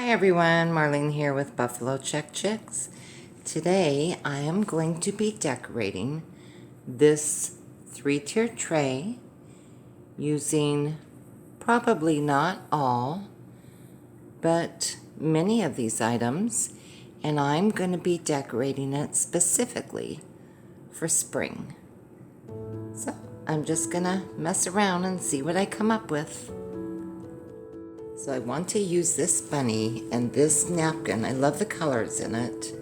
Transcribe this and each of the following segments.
Hi everyone, Marlene here with Buffalo Check Chicks. Today I am going to be decorating this 3-tier tray using probably not all, but many of these items, and I'm going to be decorating it specifically for spring. So I'm just going to mess around and see what I come up with. So I want to use this bunny and this napkin. I love the colors in it.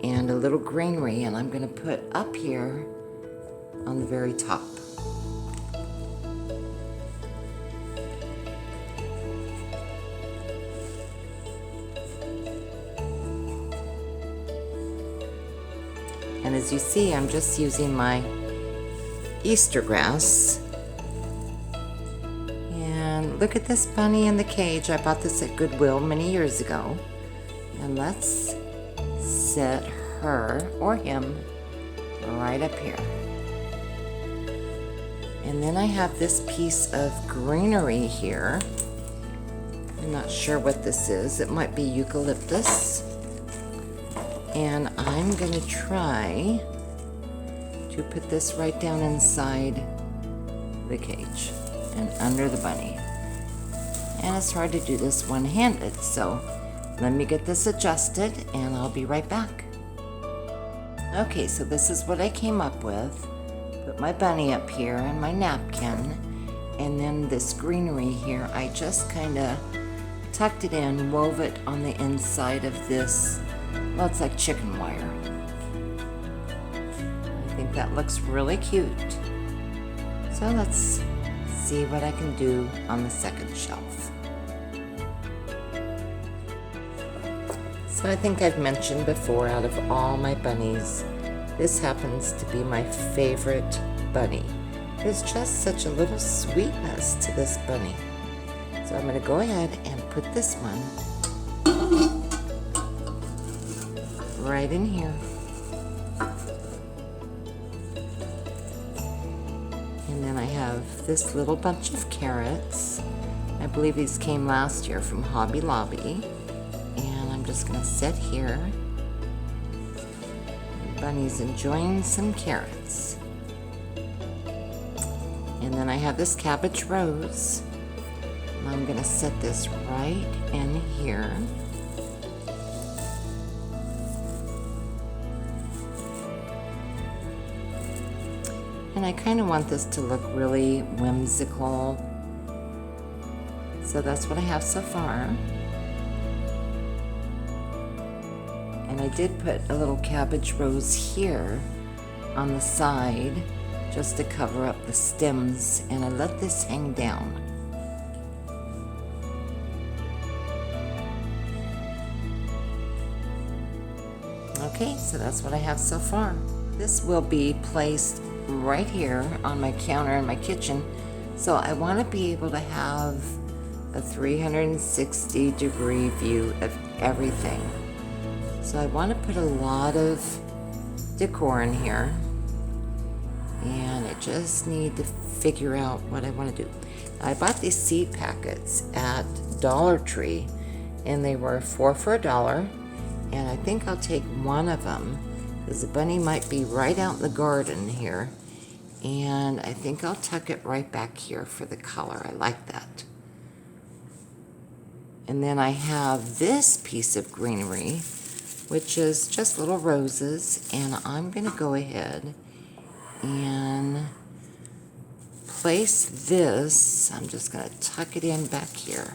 And a little greenery, and I'm going to put up here on the very top. And as you see, I'm just using my Easter grass. And look at this bunny in the cage. I bought this at Goodwill many years ago. And let's set her or him right up here. And then I have this piece of greenery here. I'm not sure what this is. It might be eucalyptus. And I'm going to try to put this right down inside the cage and under the bunny. And it's hard to do this one-handed, so let me get this adjusted and I'll be right back. Okay, so this is what I came up with. Put my bunny up here and my napkin, and then this greenery here, I just kind of tucked it in, wove it on the inside of this, well, it's like chicken wire. I think that looks really cute. So let's see what I can do on the second shelf. So I think I've mentioned before, out of all my bunnies, this happens to be my favorite bunny. There's just such a little sweetness to this bunny. So I'm going to go ahead and put this one right in here. And then I have this little bunch of carrots. I believe these came last year from Hobby Lobby. And I'm just going to sit here. The bunny's enjoying some carrots. And then I have this cabbage rose. And I'm going to set this right in here. And I kind of want this to look really whimsical. So that's what I have so far. And I did put a little cabbage rose here on the side just to cover up the stems, and I let this hang down. Okay, so that's what I have so far. This will be placed right here on my counter in my kitchen, so I want to be able to have a 360-degree view of everything. So I want to put a lot of decor in here, and I just need to figure out what I want to do. I bought these seed packets at Dollar Tree, and they were 4 for $1, and I think I'll take one of them because the bunny might be right out in the garden here, and I think I'll tuck it right back here for the color. I like that. And then I have this piece of greenery, which is just little roses, and I'm going to go ahead and place this. I'm just going to tuck it in back here.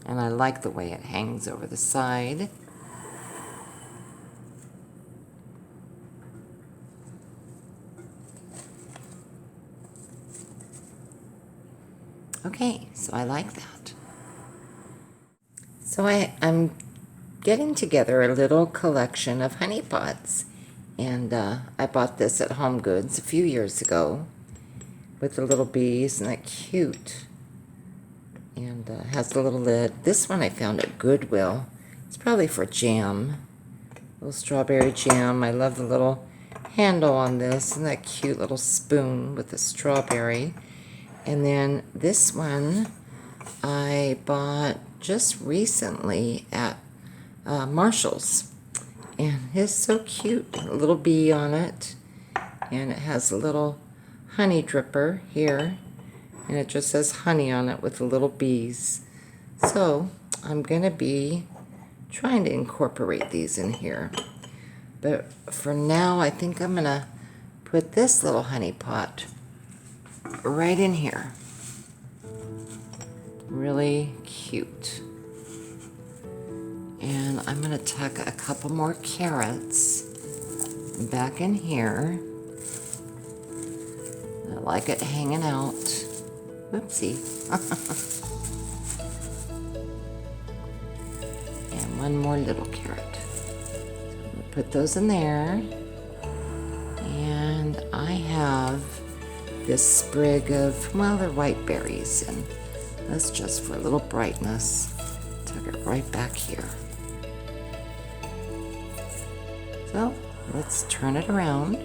And I like the way it hangs over the side. Okay, so I like that. So I'm getting together a little collection of honey pots. And I bought this at Home Goods a few years ago with the little bees, and they're cute. And has a little lid. This one I found at Goodwill. It's probably for jam. A little strawberry jam. I love the little handle on this and that cute little spoon with the strawberry. And then this one I bought just recently at Marshall's. And it's so cute. A little bee on it. And it has a little honey dripper here. And it just says honey on it with the little bees. So I'm going to be trying to incorporate these in here. But for now, I think I'm going to put this little honey pot right in here. Really cute. And I'm going to tuck a couple more carrots back in here. I like it hanging out. Whoopsie. And one more little carrot. Put those in there. And I have this sprig of, well, they're white berries, and that's just for a little brightness. Tuck it right back here. So let's turn it around.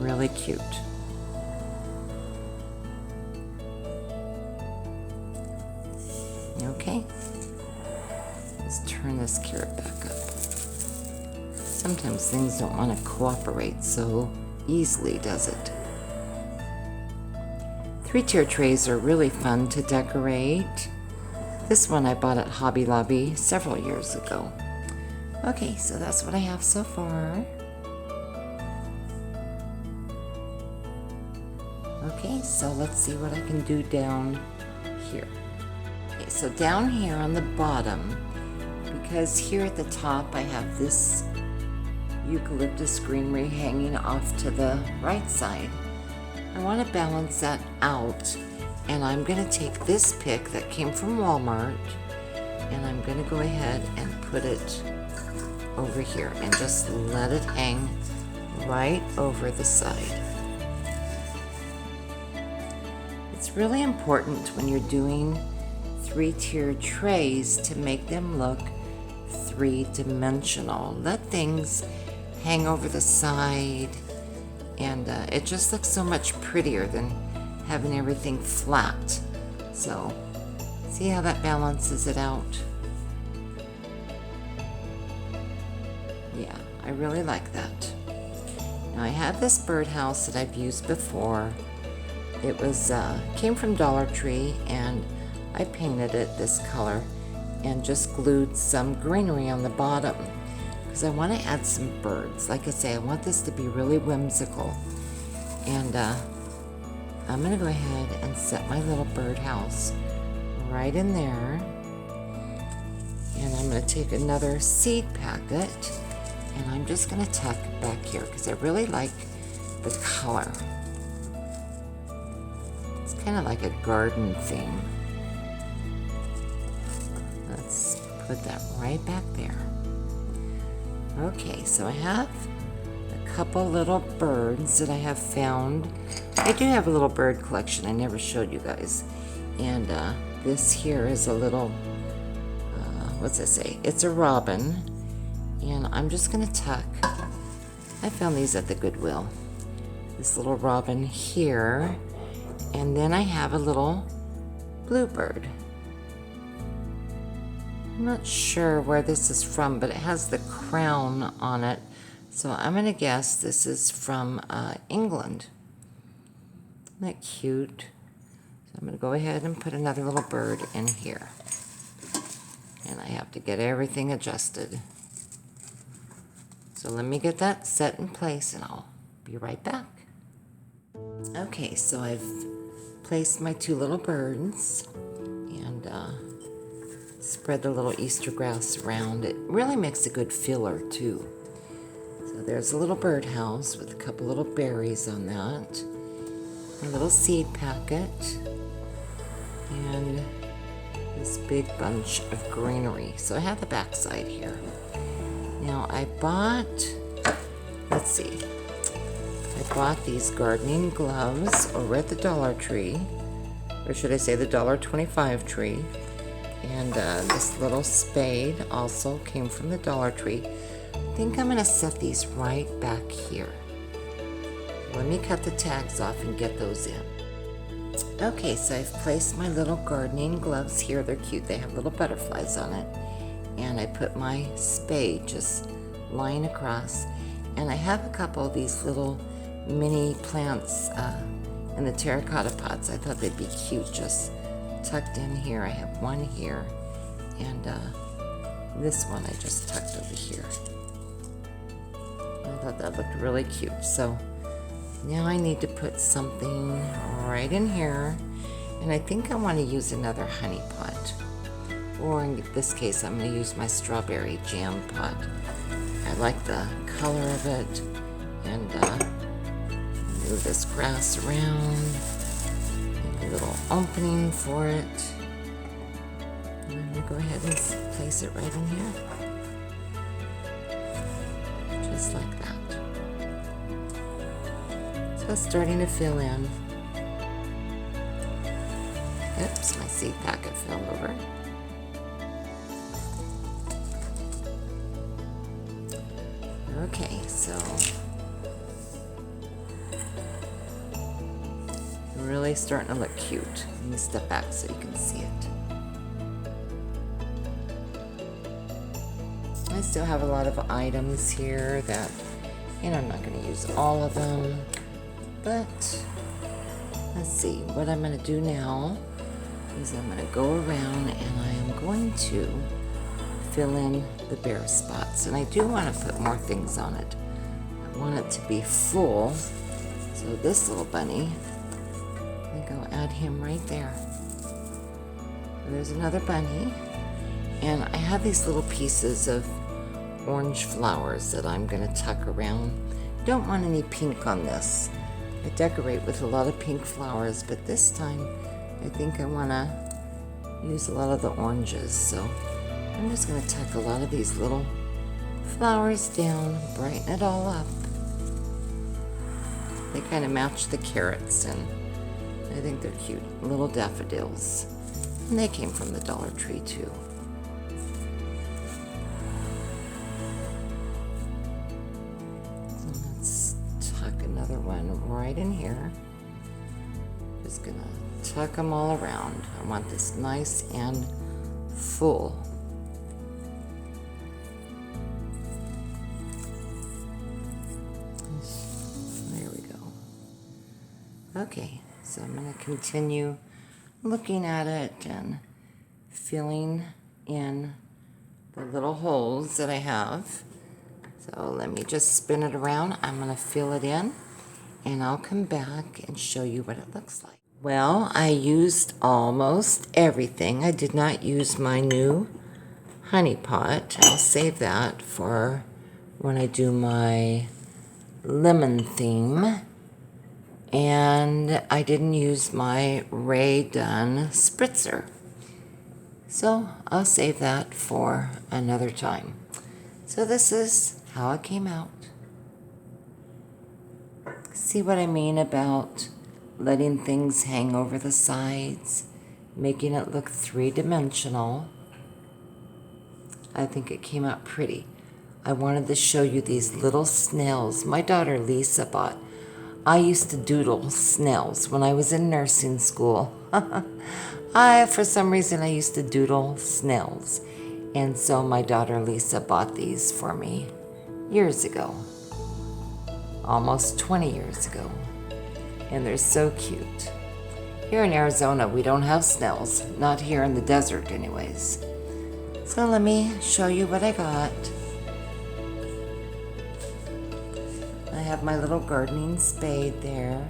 Really cute. Okay, let's turn this carrot back up. Sometimes things don't want to cooperate so easily, does it? 3-tier trays are really fun to decorate. This one I bought at Hobby Lobby several years ago. Okay, so that's what I have so far. Okay, so let's see what I can do down here. Okay, so down here on the bottom, because here at the top I have this eucalyptus greenery hanging off to the right side, I want to balance that out, and I'm going to take this pick that came from Walmart, and I'm going to go ahead and put it over here and just let it hang right over the side. It's really important when you're doing 3-tiered trays to make them look 3-dimensional. Let things hang over the side, and it just looks so much prettier than having everything flat. So, see how that balances it out? Yeah, I really like that. Now I have this birdhouse that I've used before. It was came from Dollar Tree, and I painted it this color and just glued some greenery on the bottom because I want to add some birds. Like I say, I want this to be really whimsical. And I'm going to go ahead and set my little birdhouse right in there. And I'm going to take another seed packet, and I'm just going to tuck back here because I really like the color. It's kind of like a garden theme. Let's put that right back there. Okay, so I have a couple little birds that I have found. I do have a little bird collection I never showed you guys. And this here is a little, what's it say? It's a robin. And I'm just going to tuck, I found these at the Goodwill. This little robin here. And then I have a little bluebird. I'm not sure where this is from, but it has the crown on it. So I'm going to guess this is from England. Isn't that cute? So I'm going to go ahead and put another little bird in here. And I have to get everything adjusted. So let me get that set in place and I'll be right back. Okay, so I've placed my 2 little birds and spread the little Easter grass around. It really makes a good filler too. So there's a little birdhouse with a couple little berries on that, a little seed packet, and this big bunch of greenery. So I have the back side here. Now I bought, let's see, I bought these gardening gloves over at the Dollar Tree, or should I say the $1.25 tree. And this little spade also came from the Dollar Tree. I think I'm gonna set these right back here. Let me cut the tags off and get those in. Okay, so I've placed my little gardening gloves here. They're cute. They have little butterflies on it. And I put my spade just lying across. And I have a couple of these little mini plants in the terracotta pots. I thought they'd be cute just tucked in here. I have one here, and this one I just tucked over here. I thought that looked really cute. So now I need to put something right in here, and I think I want to use another honey pot, or in this case I'm going to use my strawberry jam pot. I like the color of it, and move this grass around, make a little opening for it, and I'm going to go ahead and place it right in here, just like that. So it's starting to fill in. Oops, my seed packet fell over. Okay, so really starting to look cute. Let me step back so you can see it. I still have a lot of items here that, I'm not going to use all of them, but let's see. What I'm going to do now is I'm going to go around and I am going to fill in the bare spots, and I do want to put more things on it. I want it to be full. So this little bunny, I think I'll add him right there. There's another bunny, and I have these little pieces of orange flowers that I'm going to tuck around. Don't want any pink on this. I decorate with a lot of pink flowers, but this time I think I want to use a lot of the oranges, so I'm just going to tuck a lot of these little flowers down, brighten it all up. They kind of match the carrots, and I think they're cute. Little daffodils. And they came from the Dollar Tree too. So let's tuck another one right in here. Just going to tuck them all around. I want this nice and full. Okay, so I'm going to continue looking at it and filling in the little holes that I have. So let me just spin it around. I'm going to fill it in, and I'll come back and show you what it looks like. Well, I used almost everything. I did not use my new honey pot. I'll save that for when I do my lemon theme. And I didn't use my Ray Dunn spritzer. So I'll save that for another time. So this is how it came out. See what I mean about letting things hang over the sides, making it look three-dimensional? I think it came out pretty. I wanted to show you these little snails my daughter Lisa bought. I used to doodle snails when I was in nursing school. For some reason, I used to doodle snails. And so my daughter Lisa bought these for me years ago. Almost 20 years ago. And they're so cute. Here in Arizona, we don't have snails. Not here in the desert anyways. So let me show you what I got. I have my little gardening spade there.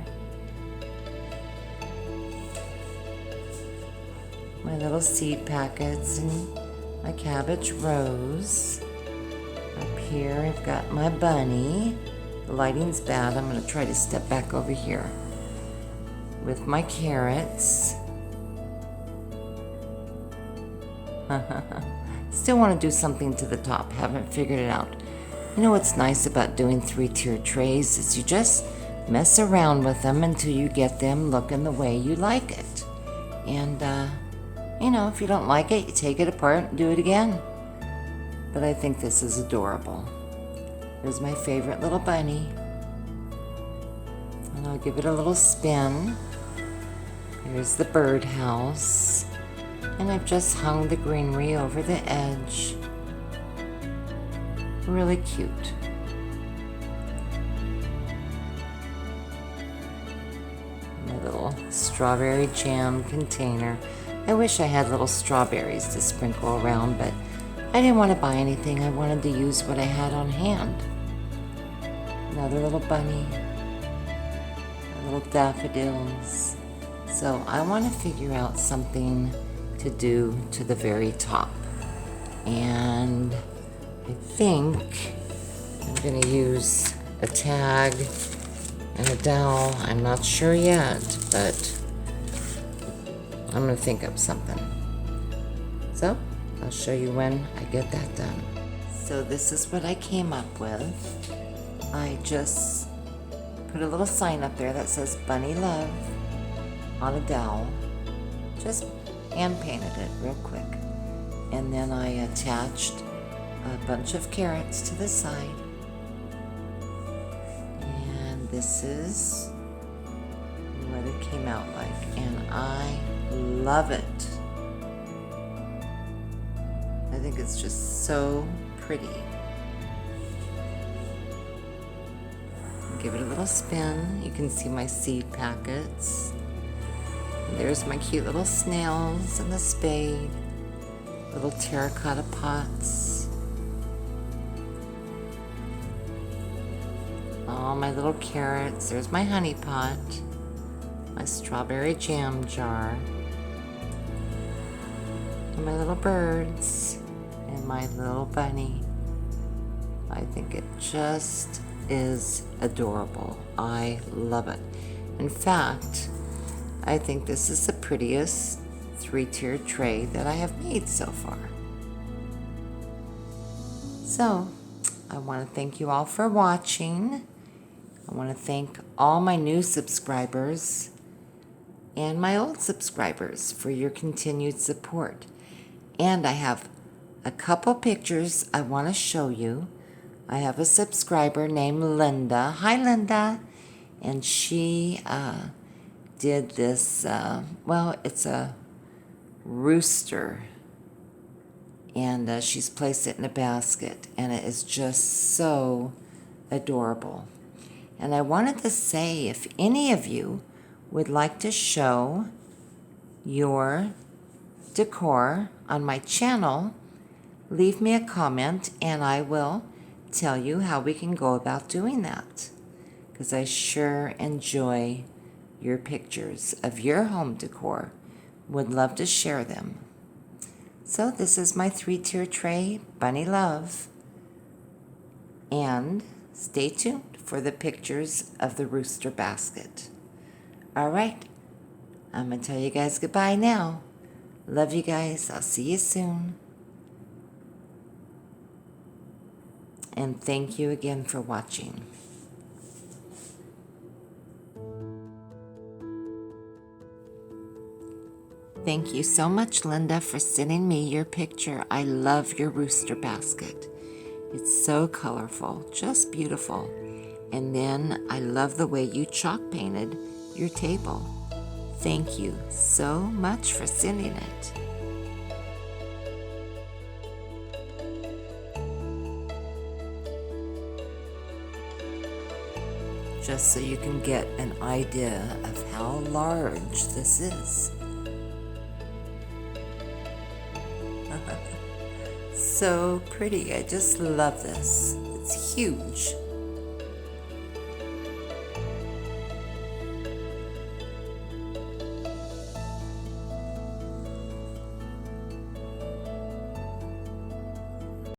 My little seed packets and my cabbage rose. Up here I've got my bunny. The lighting's bad. I'm going to try to step back over here with my carrots. Still want to do something to the top. Haven't figured it out. You know what's nice about doing 3-tier trays is you just mess around with them until you get them looking the way you like it. And You know, if you don't like it, you take it apart and do it again. But I think this is adorable. Here's my favorite little bunny. And I'll give it a little spin. Here's the birdhouse. And I've just hung the greenery over the edge. Really cute. My little strawberry jam container. I wish I had little strawberries to sprinkle around, but I didn't want to buy anything. I wanted to use what I had on hand. Another little bunny. Little daffodils. So I want to figure out something to do to the very top. And I think I'm going to use a tag and a dowel. I'm not sure yet, but I'm going to think of something. So I'll show you when I get that done. So this is what I came up with. I just put a little sign up there that says Bunny Love on a dowel. Just hand painted it real quick. And then I attached a bunch of carrots to the side. And this is what it came out like. And I love it. I think it's just so pretty. Give it a little spin. You can see my seed packets. And there's my cute little snails and the spade. Little terracotta pots. All my little carrots. There's my honey pot. My strawberry jam jar. And my little birds. And my little bunny. I think it just is adorable. I love it. In fact, I think this is the prettiest 3-tiered tray that I have made so far. So, I want to thank you all for watching. I want to thank all my new subscribers and my old subscribers for your continued support. And I have a couple pictures I want to show you. I have a subscriber named Linda. Hi, Linda. And she did this, well, it's a rooster. And she's placed it in a basket. And it is just so adorable. And I wanted to say, if any of you would like to show your decor on my channel, leave me a comment and I will tell you how we can go about doing that, because I sure enjoy your pictures of your home decor. Would love to share them. So this is my 3-tier tray, Bunny Love. And stay tuned for the pictures of the Rooster Basket. All right, I'm going to tell you guys goodbye now. Love you guys. I'll see you soon. And thank you again for watching. Thank you so much, Linda, for sending me your picture. I love your Rooster Basket. It's so colorful, just beautiful. And then I love the way you chalk painted your table. Thank you so much for sending it. Just so you can get an idea of how large this is. So pretty. I just love this. It's huge.